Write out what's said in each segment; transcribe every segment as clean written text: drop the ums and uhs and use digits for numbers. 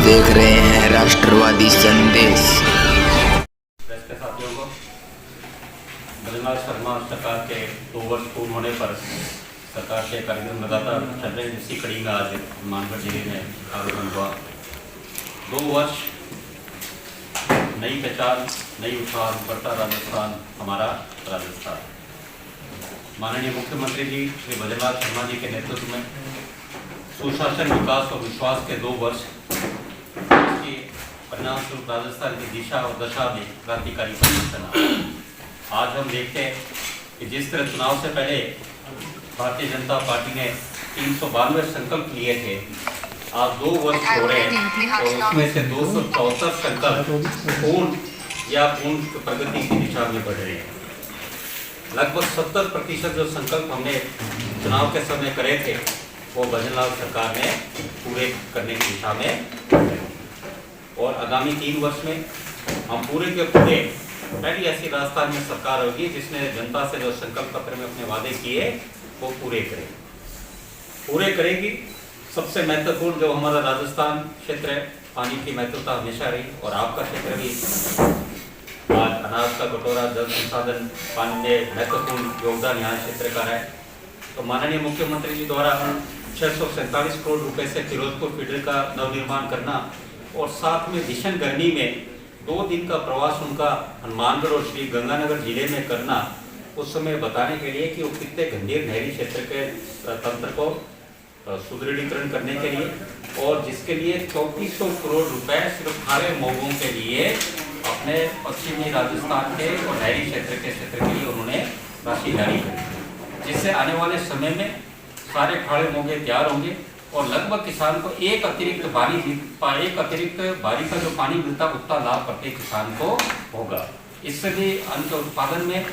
देख रहे हैं राष्ट्रवादी संदेश। प्रेस के साथियों को भजनलाल शर्मा सरकार के 2 वर्ष पूर्ण होने पर सरकार के कार्यक्रम लगातार चल रहे हैं। इसी कड़ी में आज मानगढ़ जिले में आयोजन हुआ। 2 वर्ष नई पहचान, नई उठान, बढ़ता राजस्थान, हमारा राजस्थान। माननीय मुख्यमंत्री जी श्री भजनलाल शर्मा जी के नेतृत्व में सुशासन, विकास और विश्वास के 2 वर्ष के परिणाम स्वरूप राजस्थान की दिशा और दशा में क्रांतिकारी परिवर्तन आया। आज हम देखते हैं कि जिस तरह चुनाव से पहले भारतीय जनता पार्टी ने 392 संकल्प लिए थे, आज 2 वर्ष हो रहे हैं और उसमें से 274 संकल्प पूर्ण या पूर्ण प्रगति की दिशा में बढ़ रहे हैं। लगभग 70% जो संकल्प हमने चुनाव के समय करे थे वो भजनलाल सरकार ने पूरे करने की दिशा में बढ़ रहे हैं। और आगामी 3 वर्ष में हम पूरे के पूरे पहली ऐसी राजस्थान में सरकार होगी जिसने जनता से जो संकल्प पत्र में अपने वादे किए वो पूरे करेगी। सबसे महत्वपूर्ण जो हमारा राजस्थान क्षेत्र है, पानी की महत्वता हमेशा रही और आपका क्षेत्र भी आज अनाज का कटोरा, जल संसाधन, पानी में महत्वपूर्ण योगदान यहाँ क्षेत्र का है। तो माननीय मुख्यमंत्री जी द्वारा 647 करोड़ रुपए से फिरोजपुर फीडर का नवनिर्माण करना और साथ में भीषण गर्मी में 2 दिन का प्रवास उनका हनुमानगढ़ और श्री गंगानगर जिले में करना, उस समय बताने के लिए कि वो कितने गंभीर नहरी क्षेत्र के तंत्र को सुदृढ़ीकरण करने के लिए और जिसके लिए 3400 करोड़ रुपए सिर्फ खारे मोगों के लिए अपने पश्चिमी राजस्थान के और नहरी क्षेत्र के लिए उन्होंने राशि जारी की, जिससे आने वाले समय में सारे खाड़े मोगे तैयार होंगे और लगभग किसान को एक अतिरिक्त बारी का जो पानी मिलता उतना लाभ प्रत्येक किसान को होगा। इससे भी अन्न के उत्पादन में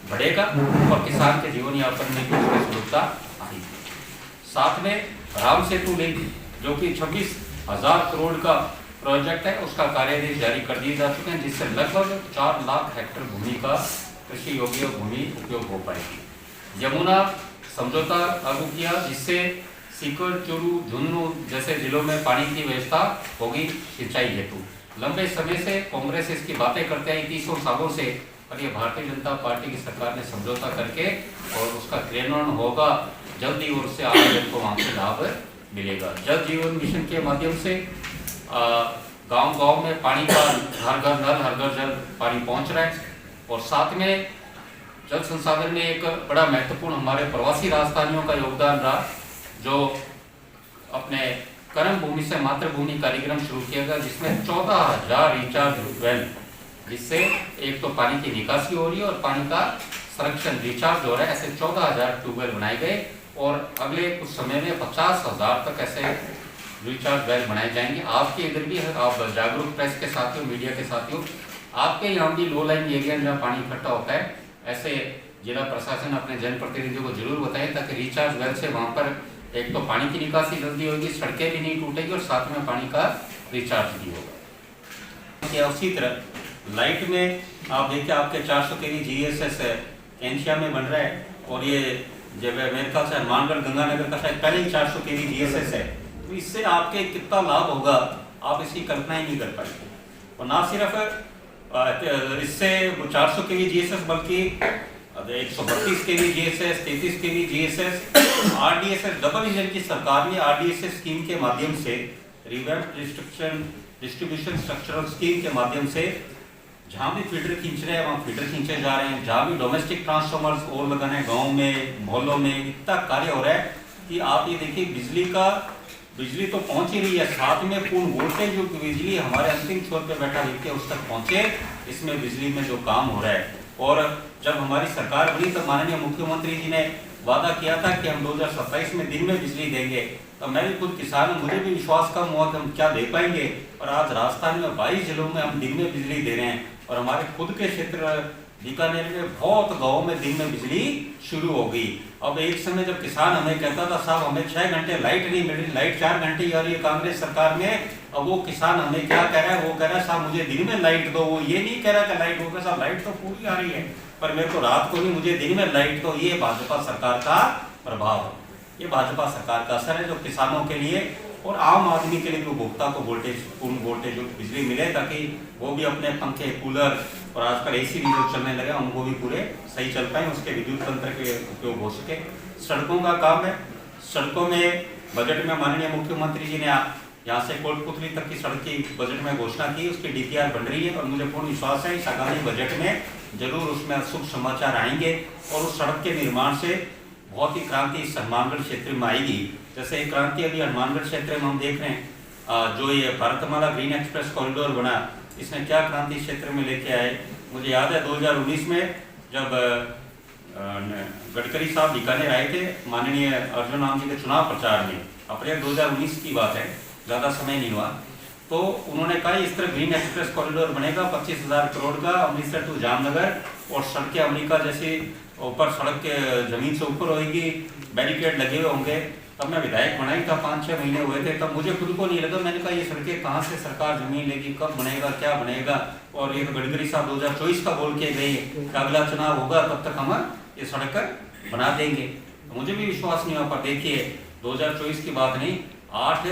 बढ़ेगा और किसान के जीवन यापन में भी सुलभता आएगी। साथ में राम सेतु लिंक जो कि 26,000 करोड़ का प्रोजेक्ट है, उसका कार्य जारी कर दिए जा चुके हैं, जिससे लगभग 4 लाख हेक्टेयर भूमि का कृषि योग्य भूमि उपयोग हो पाएगी। यमुना समझौता लागू किया जिससे सीकर, चूरू, झुंझुनू जैसे जिलों में पानी की व्यवस्था होगी सिंचाई हेतु। लंबे समय से कांग्रेस इसकी बातें करते हैं 30 सालों से, और ये भारतीय जनता पार्टी की सरकार ने समझौता करके और उसका क्रियान्वयन होगा जल्दी और उससे आम जन को वहाँ से लाभ मिलेगा। जल जीवन मिशन के माध्यम से गांव-गांव में पानी का हर घर नल, हर घर जल पानी पहुँच रहा है। और साथ में जल संसाधन में एक बड़ा महत्वपूर्ण हमारे प्रवासी राजस्थानियों का योगदान रहा, जो अपने कर्म भूमि से मातृभूमि कार्यक्रम शुरू किया गया, जिसमें 14,000 रिचार्ज वेल, जिससे एक तो पानी की निकासी हो रही है और पानी का संरक्षण रिचार्ज हो रहा है। ऐसे 14,000 ट्यूबवेल बनाए गए और अगले कुछ समय में 50,000 तक ऐसे रिचार्ज वेल बनाए जाएंगे। आपके इधर भी है, आप जागरूक प्रेस के साथियों, मीडिया के साथियों, आपके यहाँ भी लो लाइन एरिया जहाँ पानी इकट्ठा होता है, ऐसे जिला प्रशासन अपने जनप्रतिनिधियों को जरूर बताएं ताकि रिचार्ज वेल से वहाँ पर एक तो पानी की निकासी जल्दी होगी, सड़कें भी नहीं टूटेगी और साथ में पानी का रिचार्ज भी होगा। उसी तरह लाइट में आप देखिए आपके 400 kV GSS कैंशिया में बन रहा है और ये जब मेरे ख्याल से हनुमानगढ़ गंगानगर का शायद पहले ही 400 kV GSS है, तो इससे आपके कितना लाभ होगा आप इसकी कल्पना ही नहीं कर पाएंगे। और ना सिर्फ इससे 400 kV GSS बल्कि 132 kV GSS, 33 kV GSS, RDSS double engine की सरकार ने RDSS स्कीम के माध्यम से रिवैम्प्ड डिस्ट्रीब्यूशन स्ट्रक्चरल स्कीम के माध्यम से जहाँ भी फीडर खींच रहे हैं वहाँ फीडर खींचे जा रहे हैं, जहाँ भी डोमेस्टिक ट्रांसफॉर्मर्स और लगाने हैं गाँव में, मोहल्लों में, इतना कार्य हो रहा है कि आप ये देखिए बिजली तो पहुंच ही रही है, साथ में पूर्ण वोल्टेज जो बिजली हमारे अंतिम छोर पे बैठा व्यक्ति उस तक पहुंचे, इसमें बिजली में जो काम हो रहा है। और जब हमारी सरकार बनी तब माननीय मुख्यमंत्री जी ने वादा किया था कि हम 2027 में दिन में बिजली देंगे, तो मैं भी खुद किसान हूँ, मुझे भी विश्वास कम हुआ कि हम क्या दे पाएंगे। और आज राजस्थान में 22 जिलों में हम दिन में बिजली दे रहे हैं और हमारे खुद के क्षेत्र बीकानेर में बहुत गाँव में दिन में बिजली शुरू हो गई। अब एक समय जब किसान हमें कहता था साहब हमें 6 घंटे लाइट नहीं मिल रही, लाइट 4 घंटे ही आ रही है कांग्रेस सरकार में, अब वो किसान हमें क्या कह रहा है, वो कह रहा है साहब मुझे दिन में लाइट दो। वो ये नहीं कह रहा कि लाइट होगा साहब, लाइट तो पूरी आ रही है पर मेरे को रात को नहीं, मुझे दिन में लाइट दो। ये भाजपा सरकार का प्रभाव है, ये भाजपा सरकार का असर है जो किसानों के लिए और आम आदमी के लिए भी उपभोक्ता को पूर्ण वोल्टेज बिजली मिले, ताकि वो भी अपने पंखे, कूलर और आजकल AC भी जो चलने लगे उनको भी पूरे सही चल पाए, उसके विद्युत तंत्र के उपयोग हो सके। सड़कों का काम है। सड़कों में बजट में माननीय मुख्यमंत्री जी ने यहाँ से कोटपुतली तक की सड़क की बजट में घोषणा की, उसकी DPR बन रही है और मुझे पूर्ण विश्वास है इस आगामी बजट में जरूर उसमें शुभ समाचार आएंगे और उस सड़क के निर्माण से बहुत ही क्रांति इस हनुमानगढ़ क्षेत्र में आएगी। जैसे एक क्रांति अभी हनुमानगढ़ क्षेत्र में हम देख रहे हैं, जो ये भारतमाला ग्रीन एक्सप्रेस कॉरिडोर बना, इसने क्या क्रांति क्षेत्र में लेके आए। मुझे याद है 2019 में जब गडकरी साहब बीकानेर आए थे माननीय अर्जुन राम जी के चुनाव प्रचार में, अप्रैल 2019 की बात है, ज़्यादा समय नहीं हुआ, तो उन्होंने कहा इस तरह ग्रीन एक्सप्रेस कॉरिडोर बनेगा 25,000 करोड़ का, अमृतसर टू जामनगर, और सड़कें अमेरिका जैसी ऊपर सड़क के जमीन से ऊपर होगी, बैरिकेड लगे हुए होंगे। तब मैं विधायक बना ही था, 5-6 महीने हुए थे, तब मुझे खुद को नहीं लगा, मैंने कहा ये सड़कें कहाँ से सरकार जमीन लेगी, कब बनेगा, क्या बनेगा। और ये तो गडकरी साहब 2024 का बोल के गए कि अगला चुनाव होगा तब तक हम ये सड़क बना देंगे, तो मुझे भी विश्वास नहीं हुआ। पर देखिए 2024 की बात नहीं, 8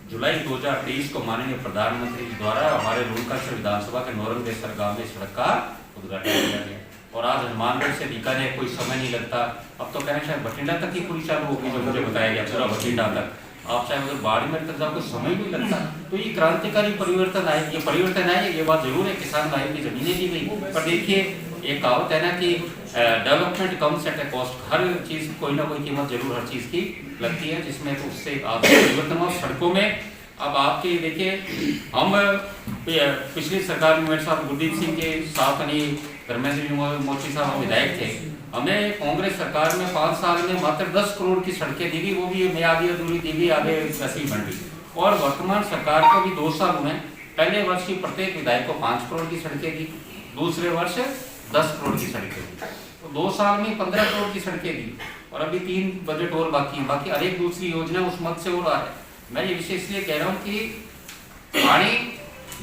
जुलाई 2023 को माननीय प्रधानमंत्री जी द्वारा हमारे लूणकाशी विधानसभा के नौरंगदेसर गांव में सड़क का उद्घाटन किया गया और आज हनुमानगढ़ से बीकानेर कोई समय नहीं लगता। अब तो कहना शायद बठिंडा तक की पूरी चालू होगी, जो मुझे बताया गया पूरा बठिंडा तक, आप चाहे उधर बाड़मेर तक जाओ, कुछ समय नहीं लगता। तो ये क्रांतिकारी परिवर्तन आए, ये परिवर्तन आए, ये बात जरूर है, किसान भाइयों की जमीनें दी गई। पर देखिए एक कहावत है ना कि development comes at a cost, हर चीज कोई ना कोई कीमत जरूर हर चीज की लगती है, जिसमें तो उससे आप परिवर्तन हो। सड़कों में अब आपके देखिए, हम पिछली सरकार में मेरे साथ गुरदीप सिंह के साथ धर्मेंद्र मोची साहब विधायक थे, हमें कांग्रेस सरकार में 5 साल में मात्र 10 करोड़ की सड़कें दी गई, वो भी मैं आधी अधूरी दी गई, आधे वैसे ही बन रही। और वर्तमान सरकार को भी 2 साल हुए, पहले वर्ष की प्रत्येक विधायक को 5 करोड़ की सड़कें दी, दूसरे वर्ष 10 करोड़ की सड़कें दी, तो 2 साल में 15 करोड़ की सड़कें दी। और अभी 3 बजट और बाकी हर एक दूसरी योजना उस मत से और आ है। मैं ये विषय इसलिए कह रहा हूँ कि पानी,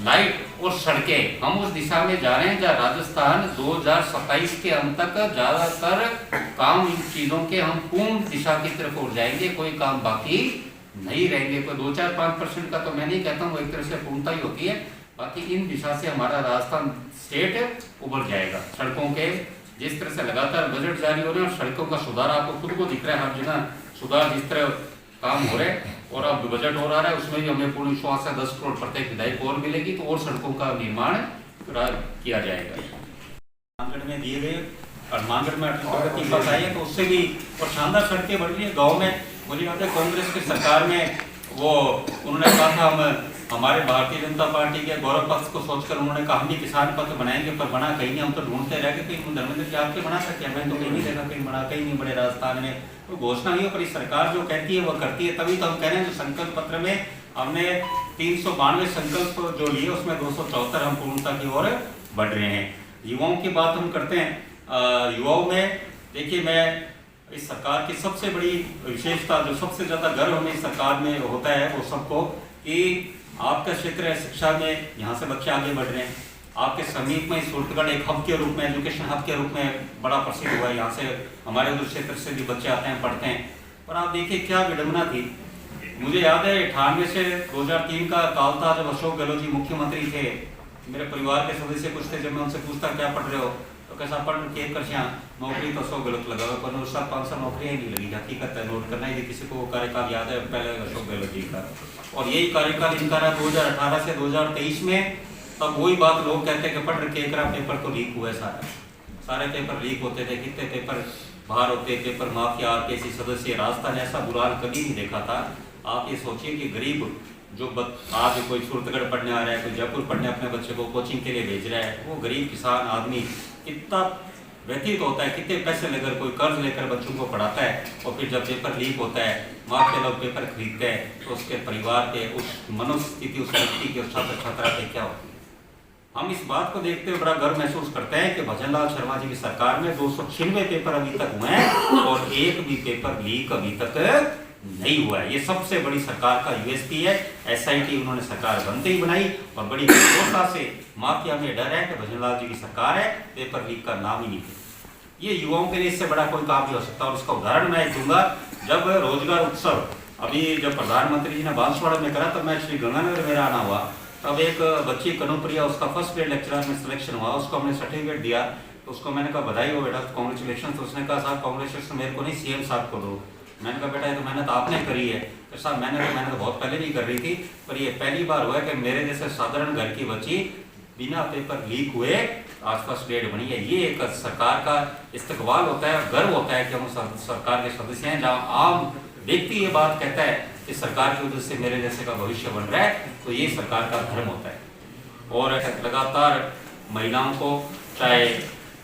लाइट और सड़कें हम उस दिशा में जा रहे हैं जहाँ राजस्थान 2027 के अंत तक ज्यादातर काम इन चीजों के हम पूर्ण दिशा की तरफ उड़ जाएंगे, कोई काम बाकी नहीं रहेंगे। कोई 2-4-5% का तो मैं नहीं कहता हूँ, वो एक तरह से पूर्णता ही होती है, बाकी इन दिशा से हमारा राजस्थान स्टेट उभर जाएगा। सड़कों के जिस तरह से लगातार बजट जारी हो रहे हैं और सड़कों का सुधार आपको खुद को दिख रहा है, हर जगह सुधार जिस तरह काम हो रहे हैं, और अब बजट हो रहा है उसमें भी हमें पूर्ण विश्वास है 10 करोड़ प्रत्येक विधायक और मिलेगी, तो और सड़कों का निर्माण किया जाएगा। हनुमानगढ़ में दिए गए, हनुमानगढ़ में प्रगति बताई है तो उससे भी और शानदार सड़कें बन रही है गाँव में। मुझे याद है कांग्रेस की सरकार में वो उन्होंने कहा था हम हमारे भारतीय जनता पार्टी के गौरव पक्ष को सोचकर उन्होंने कहा हम भी किसान पक्ष बनाएंगे, पर बना कहीं नहीं, हम तो ढूंढते रह गए, कहीं धर्मेंद्र जी आपके बना सकते हैं, मैं तो कहीं नहीं देखा, कहीं बना कहीं नहीं बड़े राजस्थान में। तो घोषणा हुई पर सरकार जो कहती है वो करती है, तभी तो हम कह रहे हैं जो संकल्प पत्र में हमने 392 संकल्प जो लिए उसमें 274 हम पूर्णता की ओर बढ़ रहे हैं। युवाओं की बात हम करते हैं, युवाओं में देखिए मैं इस सरकार की सबसे बड़ी विशेषता, जो सबसे ज्यादा गर्व हमें इस सरकार में होता है वो सबको, कि आपका क्षेत्र है शिक्षा में, यहाँ से बच्चे आगे बढ़ रहे हैं। आपके समीप में सूरतगढ़ एक हब के रूप में, एजुकेशन हब के रूप में बड़ा प्रसिद्ध हुआ है, यहाँ से हमारे उस क्षेत्र से भी बच्चे आते हैं, पढ़ते हैं। और आप देखिए क्या विडंबना थी, मुझे याद है 98 से 2003 का काल था जब अशोक गहलोत जी मुख्यमंत्री थे, मेरे परिवार के सदस्य कुछ थे, जब मैं उनसे पूछता क्या पढ़ रहे हो तो कैसा पढ़ के कर नौकरी तो अशोक गहलोत लगा हुआ, पर उस साल 500 नौकरियां ही नहीं लगी। हकीकत है, नोट करना ही किसी को कार्यकाल याद है पहले अशोक गहलोत जी का, और यही कार्यकाल इनका रहा 2018 से 2023 में। तब वही बात लोग कहते हैं कि पढ़ रखे पेपर तो लीक हुआ है, सारे पेपर लीक होते थे, कितने पेपर बाहर होते, पेपर माफिया, आरकेसी सदस्य, राजस्थान ऐसा बुरा हाल कभी नहीं देखा था। आप ये सोचिए कि गरीब जो आज कोई सूरतगढ़ पढ़ने आ रहा है, कोई जयपुर पढ़ने अपने बच्चे को कोचिंग के लिए भेज रहा है, वो गरीब किसान आदमी कितना व्यतीत होता है, कितने पैसे लेकर कोई कर्ज लेकर बच्चों को पढ़ाता है, और फिर जब पेपर लीक होता है, माफिया लोग पेपर खरीदते हैं, तो उसके परिवार के उस मनोस्थिति, उस व्यक्ति के, उस छात्र छात्रा के क्या होती है। हम इस बात को देखते हुए बड़ा गर्व महसूस करते हैं कि भजनलाल शर्मा जी की सरकार में 296 पेपर अभी तक हुए हैं और एक भी पेपर लीक अभी तक नहीं हुआ है। ये सबसे बड़ी सरकार का यूएसपी है। एसआईटी उन्होंने सरकार बनते ही बनाई और बड़ी विरोधता से माफिया में डर है कि भजनलाल जी की सरकार है, पेपर लीक का नाम ही नहीं है। ये युवाओं के लिए इससे बड़ा कोई काम नहीं हो सकता। और उसका उदाहरण मैं दूंगा, जब रोजगार उत्सव अभी जब प्रधानमंत्री जी ने बांसवाड़ा में करा तब मैं श्री गंगानगर मेरा आना हुआ, तब एक बच्ची कनुप्रिया, उसका फर्स्ट ग्रेड लेक्चरर में सिलेक्शन हुआ, उसको हमने सर्टिफिकेट दिया, तो उसको मैंने कहा बधाई हो बेटा, कॉन्ग्रेचुलेशन। तो उसने कहा साहब कॉन्ग्रेचुलेशन मेरे को नहीं, सीएम साहब को दो। मैंने कहा बेटा ये तो मेहनत आपने करी है। तो साहब मैंने तो बहुत पहले भी कर रही थी, पर ये पहली बार हुआ है कि मेरे जैसे साधारण घर की बच्ची बिना पेपर लीक हुए आज फर्स्ट ग्रेड बनी है। ये एक सरकार का इस्तकबाल होता है, गर्व होता है कि हम सरकार के सदस्य हैं। जहाँ आम व्यक्ति ये बात कहता है कि सरकार की वजह से मेरे जैसे का भविष्य बन रहा है, तो ये सरकार का धर्म होता है। और लगातार महिलाओं को, चाहे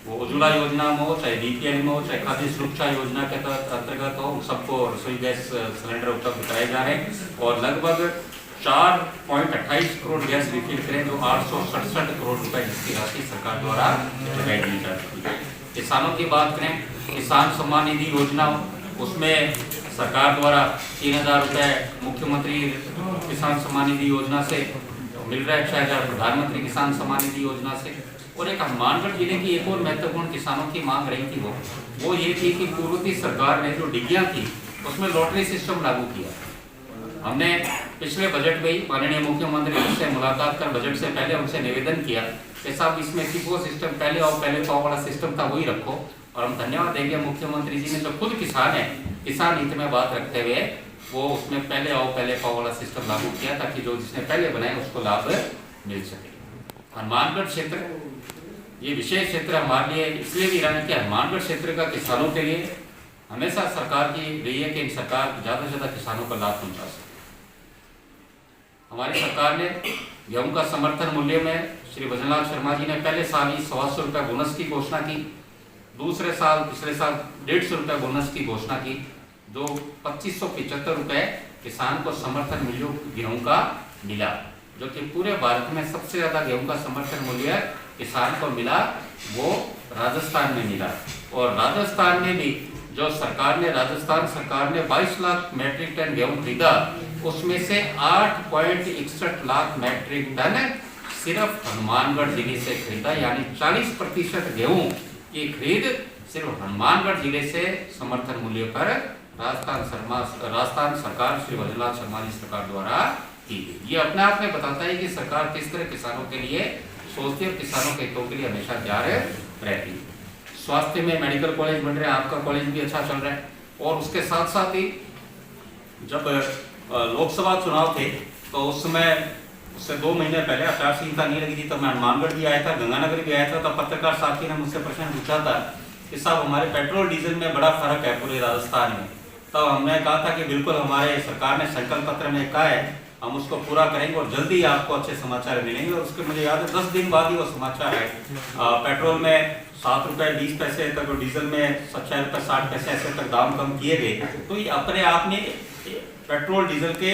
वो उज्ज्वला योजना में हो, चाहे बीपीएल में हो, चाहे खाद्य सुरक्षा योजना के अंतर्गत हो, सबको रसोई गैस सिलेंडर उपलब्ध कराए जा रहे हैं। और लगभग 4.28 करोड़ गैस रिफिल करें, जो 867 करोड़ रुपए जिसकी राशि सरकार द्वारा लगाई दी जा रही है। किसानों की बात करें, किसान सम्मान निधि योजना, उसमें सरकार द्वारा 3000 रुपए मुख्यमंत्री किसान सम्मान निधि योजना से मिल रहा है, 6000 प्रधानमंत्री किसान सम्मान निधि योजना से। और एक हनुमानगढ़ जिले की एक और महत्वपूर्ण किसानों की मांग रही थी, वो ये थी कि पूर्व की सरकार ने जो डिग्गियां थी उसमें लॉटरी सिस्टम लागू किया। हमने पिछले बजट में ही माननीय मुख्यमंत्री से मुलाकात कर बजट से पहले उनसे निवेदन किया कि साहब इसमें वो सिस्टम पहले आओ पहले पाओ वाला सिस्टम था वही रखो। और हम धन्यवाद देंगे मुख्यमंत्री जी ने, जो खुद किसान है, किसान हित में बात रखते हुए वो उसमें पहले आओ पहले पाओ वाला सिस्टम लागू किया, ताकि जो जिसने पहले बनाए उसको लाभ मिल सके। हनुमानगढ़ क्षेत्र ये विशेष क्षेत्र हमारे लिए इसलिए भी रहा है कि हनुमानगढ़ क्षेत्र का किसानों के लिए हमेशा सरकार की रही है कि सरकार ज़्यादा से ज़्यादा किसानों को लाभ पहुँचा सके। हमारी सरकार ने गेहूं का समर्थन मूल्य में श्री भजनलाल शर्मा जी ने पहले साल ही 125 रुपये बोनस की घोषणा की, दूसरे साल पिछले साल 150 रुपये बोनस की घोषणा की, जो 2575 रुपये किसान को समर्थन मूल्य गेहूं का मिला, जो कि पूरे भारत में सबसे ज्यादा गेहूं का समर्थन मूल्य किसान को मिला वो राजस्थान में मिला। और राजस्थान में भी जो राजस्थान सरकार ने 22 लाख मैट्रिक टन गेहूं खरीदा, उसमें से 8.61 लाख मैट्रिक टन सिर्फ हनुमानगढ़ जिले से खरीदा, यानी 40% गेहूं की खरीद सिर्फ हनुमानगढ़ जिले से समर्थन मूल्य पर राजस्थान सरकार श्री भजनलाल शर्मा जी सरकार द्वारा की गई। ये अपने आप में बताता है कि सरकार किस तरह किसानों के लिए सोचती है और किसानों के हितों के लिए हमेशा तैयार रहती है। स्वास्थ्य में मेडिकल कॉलेज बन रहे हैं, आपका कॉलेज भी अच्छा चल रहा है। और उसके साथ साथ ही जब लोकसभा चुनाव थे तो उस समय उससे 2 महीने पहले आचार संहिता नहीं लगी थी, तब मैं हनुमानगढ़ भी आया था, गंगानगर भी आया था। तब पत्रकार साथी ने मुझसे प्रश्न पूछा था कि साहब हमारे पेट्रोल डीजल में बड़ा फर्क है पूरे राजस्थान में। तब हमने कहा था कि बिल्कुल हमारे सरकार ने संकल्प पत्र में कहा है हम उसको पूरा करेंगे और जल्दी ही आपको अच्छे समाचार मिलेंगे। और उसके मुझे याद है 10 दिन बाद ही वो समाचार आए। पेट्रोल में 7 रुपये 20 पैसे तक और डीजल में 6 रुपये 60 पैसे ऐसे तक दाम कम किए गए। तो ये अपने आप में पेट्रोल डीजल के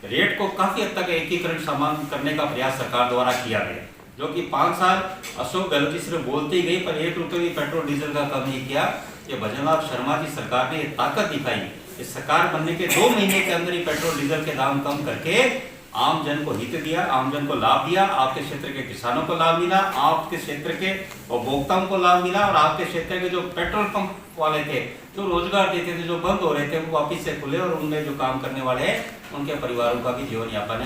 रेट को काफी हद तक एकीकरण समान करने का प्रयास सरकार द्वारा किया गया, जो कि 5 साल अशोक गहलोत सिर्फ बोलते ही गई पर 1 रुपये भी पेट्रोल डीजल का कम नहीं किया। ये भजनलाल शर्मा जी सरकार ने ताकत दिखाई। इस सरकार बनने के 2 महीने के अंदर ही पेट्रोल डीजल के दाम कम करके आम जन को हित दिया, आम जन को लाभ दिया। आपके क्षेत्र के किसानों को लाभ मिला, आपके क्षेत्र के उपभोक्ताओं को लाभ मिला और आपके क्षेत्र के जो पेट्रोल पंप वाले थे जो रोजगार देते थे, जो बंद हो रहे थे, वो वापिस से खुले और उनमें जो काम करने वाले हैं उनके परिवारों का भी जीवन यापन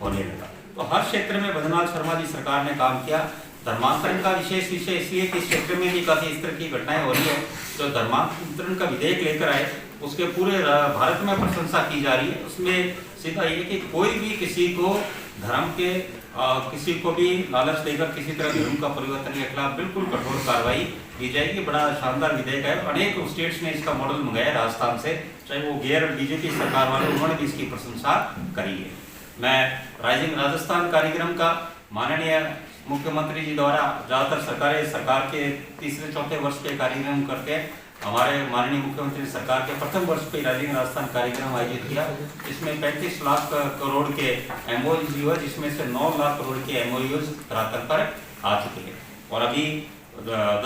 होने लगा। तो हर क्षेत्र में भजनलाल शर्मा जी सरकार ने काम किया। धर्मांतरण का विशेष विषय इसलिए कि इस क्षेत्र में भी काफी इस तरह की घटनाएं हो रही है। जो धर्मांतरण का विधेयक लेकर आए उसके पूरे भारत में प्रशंसा की जा रही है। उसमें सीधा ये कि कोई भी किसी को धर्म के किसी को भी लालच देकर किसी तरह धर्म का परिवर्तन के खिलाफ बिल्कुल कठोर कार्रवाई की जाएगी। बड़ा शानदार विधेयक है। अनेक स्टेट्स ने इसका मॉडल मंगाया राजस्थान से, चाहे वो गैर बीजेपी सरकार वाले, उन्होंने भी इसकी प्रशंसा करी है। मैं राइजिंग राजस्थान कार्यक्रम का माननीय मुख्यमंत्री जी द्वारा ज्यादातर सरकार के 3-4 वर्ष के कार्यक्रम करके हमारे माननीय मुख्यमंत्री सरकार के प्रथम वर्ष पे राइजिंग राजस्थान कार्यक्रम आयोजित किया। इसमें 35 लाख करोड़ के एमओयूज हुए, जिसमें से 9 लाख करोड़ के एमओयूज धरातल पर आ चुके हैं। और अभी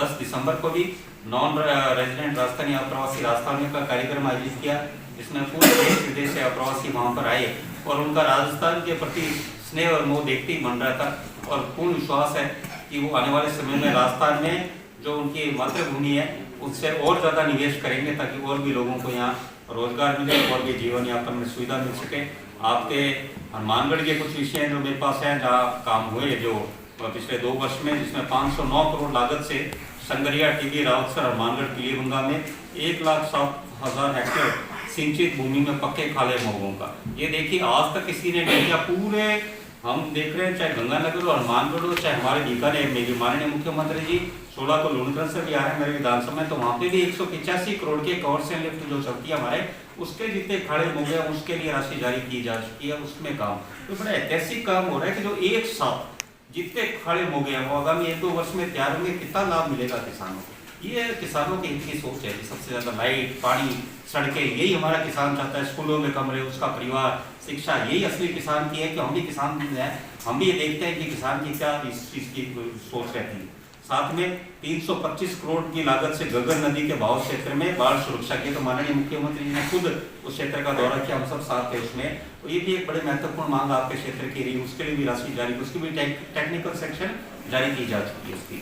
10 दिसंबर को भी नॉन रेजिडेंट राजस्थानी अप्रवासी राजस्थानियों का कार्यक्रम आयोजित किया, जिसमें पूरे देश विदेश से अप्रवासी वहाँ पर आए और उनका राजस्थान के प्रति स्नेह और मोह देखते ही बन रहा था। और पूर्ण विश्वास है कि वो आने वाले समय में राजस्थान में जो उनकी मातृभूमि है उससे और ज़्यादा निवेश करेंगे, ताकि और भी लोगों को यहाँ रोजगार मिले और भी जीवन यापन में सुविधा मिल सके। आपके हनुमानगढ़ के कुछ विषय जो मेरे पास हैं जहाँ काम हुए जो पिछले 2 वर्ष में, जिसमें 509 करोड़ लागत से संगरिया, टीबी, रावतसर, हनुमानगढ़, पीलीभंगा में 1,07,000 हेक्टेयर सिंचित भूमि में पक्के खाले मोगों का। ये देखिए आज तक किसी ने नहीं किया। पूरे हम देख रहे हैं, चाहे गंगानगर हो, हनुमानगढ़ हो, चाहे हमारे बीकानेर में भी माननीय मुख्यमंत्री जी 16 को लुणकरण से भी आ रहे हैं मेरे विधानसभा में, तो वहाँ पे भी 185 करोड़ के कवर से लिफ्ट जो चलती है हमारे, उसके जितने खाड़े मोगे उसके लिए राशि जारी की जा चुकी है। उसमें काम तो बड़ा ऐतिहासिक काम हो रहा है कि जो एक साथ जितने खाड़े मोगे हैं वो आगामी 1-2 वर्ष में तैयार होंगे। कितना लाभ मिलेगा किसानों को? ये किसानों की इनकी सोच है। सबसे ज्यादा लाइट, पानी, सड़कें, यही हमारा किसान चाहता है। स्कूलों में कमरे, उसका परिवार, शिक्षा, यही असली किसान की है कि हम भी किसान हैं। हम भी ये देखते हैं कि किसान की क्या इस चीज की सोच रहती है। साथ में 325 करोड़ की लागत से गगन नदी के बहाव क्षेत्र में बाढ़ सुरक्षा की, तो माननीय मुख्यमंत्री जी ने खुद उस क्षेत्र का दौरा किया, हम सब साथ थे उसमें। तो ये भी एक बड़े महत्वपूर्ण मांग आपके क्षेत्र की रही, उसके लिए भी राशि जारी, उसकी भी टेक्निकल सेक्शन जारी की जा चुकी है उसकी।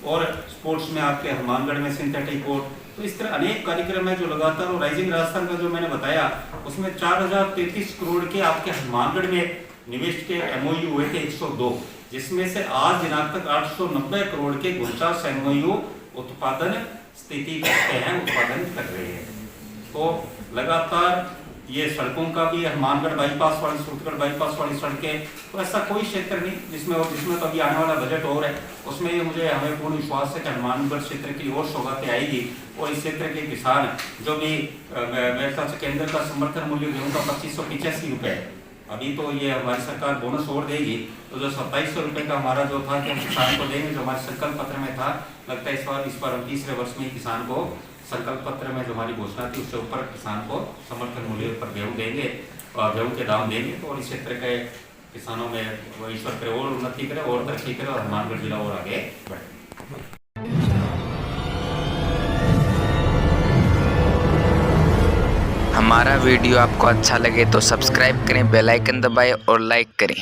और स्पोर्ट्स में आपके हनुमानगढ़ में सिंथेटिक कोर्ट, तो इस तरह अनेक कार्यक्रम है जो लगातार। और राइजिंग राजस्थान का जो मैंने बताया उसमें 4033 करोड़ के आपके हनुमानगढ़ में निवेश के MOU हुए थे 102, जिसमें से आज दिनांक तक 890 करोड़ के 49 MOU उत्पादन स्थिति करते हैं, उत्पादन कर रहे हैं। तो लगातार ये सड़कों का भी हनुमानगढ़ बाईपास वाली, सूरतगढ़ बाईपास वाली सड़कें, तो ऐसा कोई क्षेत्र नहीं जिसमें तो अभी आने वाला बजट और है उसमें ये मुझे हमें पूर्ण विश्वास है कि हनुमानगढ़ क्षेत्र की और सौगातें आएगी। और इस क्षेत्र के किसान जो भी मेरे ख्याल से केंद्र का समर्थन मूल्य गेहूँ का 2585 रुपये, अभी तो ये हमारी सरकार बोनस और देगी, तो जो 2700 रुपये का हमारा जो था कि हम किसान को देंगे, जो हमारे संकल्प पत्र में था, लगता है इस बार हम तीसरे वर्ष में किसान को संकल्प पत्र में जो हमारी घोषणा थी उससे ऊपर किसान को समर्थन मूल्य पर गेहूँ देंगे और गेहूँ के दाम देंगे। तो और इस क्षेत्र के किसानों में वो ईश्वर करे और उन्नति करे और तरक्की करे और हनुमानगढ़ जिला और आगे बढ़े। हमारा वीडियो आपको अच्छा लगे तो सब्सक्राइब करें, बेल आइकन दबाएं और लाइक करें।